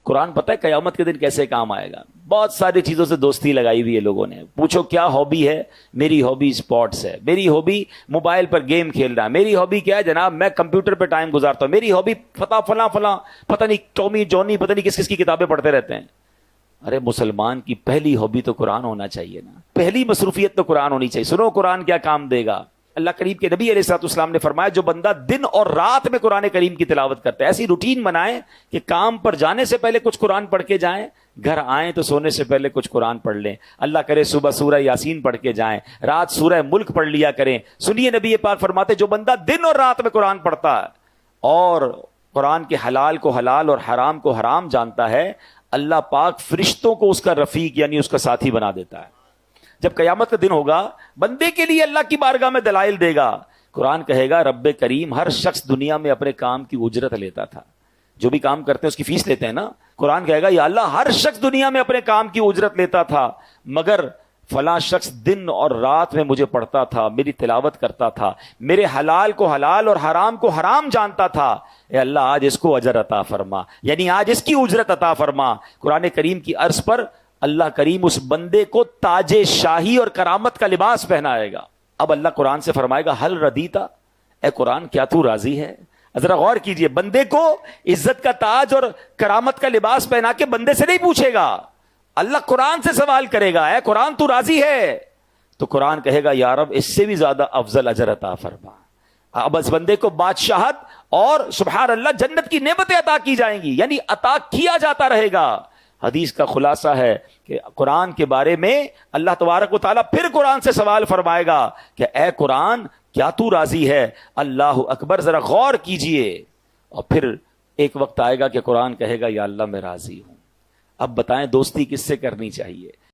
قرآن پتہ ہے قیامت کے دن کیسے کام آئے گا؟ بہت ساری چیزوں سے دوستی لگائی ہوئی ہے لوگوں نے. پوچھو کیا ہابی ہے؟ میری ہابی اسپورٹس ہے. میری ہابی موبائل پر گیم کھیلنا ہے. میری ہابی کیا ہے جناب؟ میں کمپیوٹر پہ ٹائم گزارتا ہوں. میری ہابی فلاں پتہ نہیں ٹومی جونی پتہ نہیں کس کس کی کتابیں پڑھتے رہتے ہیں. ارے مسلمان کی پہلی ہابی تو قرآن ہونا چاہیے نا. پہلی مصروفیت تو قرآن ہونی چاہیے. سنو قرآن کیا کام دے گا. اللہ کریم کے نبی علیہ الصلوۃ والسلام نے فرمایا جو بندہ دن اور رات میں قرآن کریم کی تلاوت کرتا ہے، ایسی روٹین بنائیں کہ کام پر جانے سے پہلے کچھ قرآن پڑھ کے جائیں، گھر آئیں تو سونے سے پہلے کچھ قرآن پڑھ لیں. اللہ کرے صبح سورہ یاسین پڑھ کے جائیں، رات سورہ ملک پڑھ لیا کریں. سنیے نبی پاک فرماتے جو بندہ دن اور رات میں قرآن پڑھتا ہے اور قرآن کے حلال کو حلال اور حرام کو حرام جانتا ہے، اللہ پاک فرشتوں کو اس کا رفیق یعنی اس کا ساتھی بنا دیتا ہے. جب قیامت کا دن ہوگا بندے کے لیے اللہ کی بارگاہ میں دلائل دے گا. قرآن کہے گا رب کریم ہر شخص دنیا میں اپنے کام کی اجرت لیتا تھا. جو بھی کام کرتے ہیں اس کی فیس لیتے ہیں نا. قرآن کہے گا یا اللہ ہر شخص دنیا میں اپنے کام کی اجرت لیتا تھا، مگر فلاں شخص دن اور رات میں مجھے پڑھتا تھا، میری تلاوت کرتا تھا، میرے حلال کو حلال اور حرام کو حرام جانتا تھا. اے اللہ آج اس کو اجر عطا فرما، یعنی آج اس کی اجرت عطا فرما. قرآن کریم کی عرض پر اللہ کریم اس بندے کو تاج شاہی اور کرامت کا لباس پہنائے گا. اب اللہ قرآن سے فرمائے گا حل ردیتا، اے قرآن کیا تو راضی ہے؟ ذرا غور کیجئے، بندے کو عزت کا تاج اور کرامت کا لباس پہنا کے بندے سے نہیں پوچھے گا، اللہ قرآن سے سوال کرے گا اے قرآن تو راضی ہے؟ تو قرآن کہے گا یا رب اس سے بھی زیادہ افضل اجر عطا فرما. اب اس بندے کو بادشاہت اور سبحان اللہ جنت کی نعمتیں عطا کی جائیں گی، یعنی عطا کیا جاتا رہے گا. حدیث کا خلاصہ ہے کہ قرآن کے بارے میں اللہ تبارک و تعالیٰ پھر قرآن سے سوال فرمائے گا کہ اے قرآن کیا تو راضی ہے؟ اللہ اکبر، ذرا غور کیجئے. اور پھر ایک وقت آئے گا کہ قرآن کہے گا یا اللہ میں راضی ہوں. اب بتائیں دوستی کس سے کرنی چاہیے؟